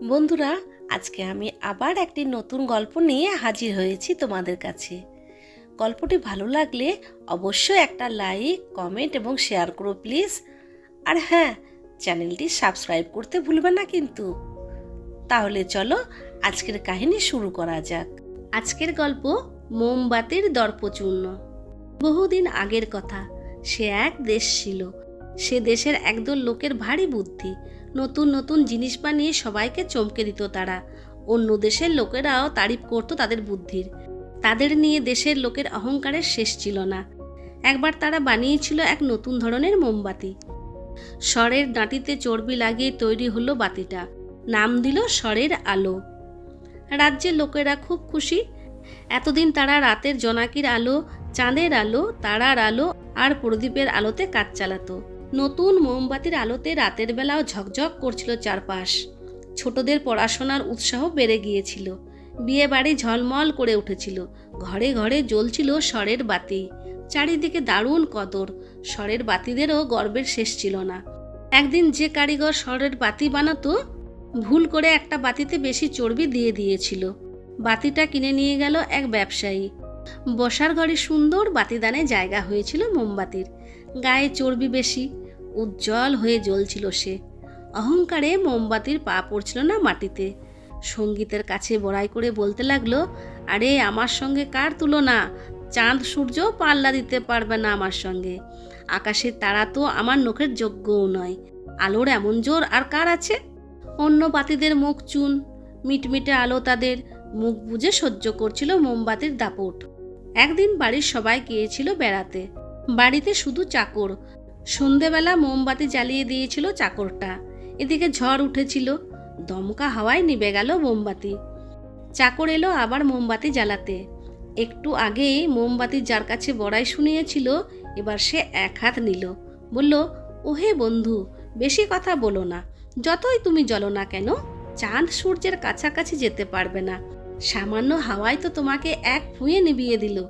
বন্ধুরা, আজকে আমি আবার একটি নতুন গল্প নিয়ে হাজির হয়েছি তোমাদের কাছে। গল্পটি ভালো লাগলে অবশ্যই একটা লাইক, কমেন্ট এবং শেয়ার করো প্লিজ। আর হ্যাঁ, চ্যানেলটি সাবস্ক্রাইব করতে ভুলবে না কিন্তু। তাহলে চলো আজকের কাহিনী শুরু করা যাক। আজকের গল্প মোমবাতির দর্পচূর্ণ। বহুদিন আগের কথা, সে এক দেশ ছিল। সে দেশের একদল লোকের ভারী বুদ্ধি। নতুন নতুন জিনিস বানিয়ে সবাইকে চমকে দিত তারা। অন্য দেশের লোকেরাও তারিফ করতো তাদের বুদ্ধির। তাদের নিয়ে দেশের লোকের অহংকারের শেষ ছিল না। একবার তারা বানিয়েছিল এক নতুন ধরনের মোমবাতি। স্বরের ডাঁটিতে চর্বি লাগিয়ে তৈরি হলো বাতিটা। নাম দিল স্বরের আলো। রাজ্যের লোকেরা খুব খুশি। এতদিন তারা রাতের জোনাকির আলো, চাঁদের আলো, তারার আলো আর প্রদীপের আলোতে কাজ চালাতো। নতুন মোমবাতির আলোতে রাতের বেলাও ঝকঝক করছিল চারপাশ। ছোটদের পড়াশোনার উৎসাহ বেড়ে গিয়েছিল। বিয়ে বাড়ি ঝলমল করে উঠেছিল। ঘরে ঘরে জ্বলছিল স্বরের বাতি। চারিদিকে দারুণ কদর। স্বরের বাতিদেরও গর্বের শেষ ছিল না। একদিন যে কারিগর স্বরের বাতি বানাতো, ভুল করে একটা বাতিতে বেশি চর্বি দিয়ে দিয়েছিল। বাতিটা কিনে নিয়ে গেল এক ব্যবসায়ী। বসার ঘরে সুন্দর বাতিদানে জায়গা হয়েছিল মোমবাতির। গায়ে চর্বি বেশি, উজ্জ্বল হয়ে জ্বলছিল সে। অহংকারে মোমবাতির পা পড়ছিল না মাটিতে। সঙ্গীতের কাছে বড়াই করে বলতে লাগলো, আরে আমার সঙ্গে কার তুলনা? চাঁদ সূর্য পাল্লা দিতে পারবে না আমার সঙ্গে। আকাশের তারা তো আমার নখের যোগ্যও নয়। আলোর এমন জোর আর কার আছে? অন্য বাতিদের মুখ চুন, মিটমিটে আলো তাদের। মুখ বুজে সহ্য করছিল মোমবাতির দাপট। একদিন বাড়ির সবাই গিয়েছিল বেড়াতে। বাড়িতে শুধু চাকর। সন্ধেবেলা মোমবাতি জ্বালিয়ে দিয়েছিল চাকরটা। এদিকে ঝড় উঠেছিল। দমকা হাওয়ায় নিভে গেল মোমবাতি। চাকর এলো আবার মোমবাতি জ্বালাতে। একটু আগেই মোমবাতি যার কাছে বড়াই শুনিয়েছিল, এবার সে এক হাত নিল। বলল, ওহে বন্ধু, বেশি কথা বলো না। যতই তুমি জ্বলো না কেন, চাঁদ সূর্যের কাছাকাছি যেতে পারবে না। সামান্য হাওয়ায় তো তোমাকে এক ফুঁয়ে নিভিয়ে দিল।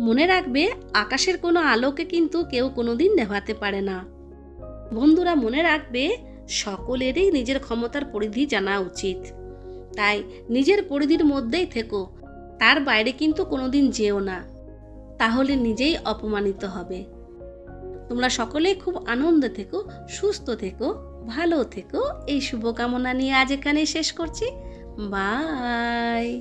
মনে রাখবে, আকাশের কোনো আলোকে কিন্তু কেউ কোনোদিন নেভাতে পারে না। বন্ধুরা, মনে রাখবে, সকলেরই নিজের ক্ষমতার পরিধি জানা উচিত। তাই নিজের পরিধির মধ্যেই থেকো, তার বাইরে কিন্তু কোনোদিন যেও না। তাহলে নিজেই অপমানিত হবে। তোমরা সকলেই খুব আনন্দে থেকো, সুস্থ থেকো, ভালো থেকো, এই শুভকামনা নিয়ে আজ এখানেই শেষ করছি। বাই।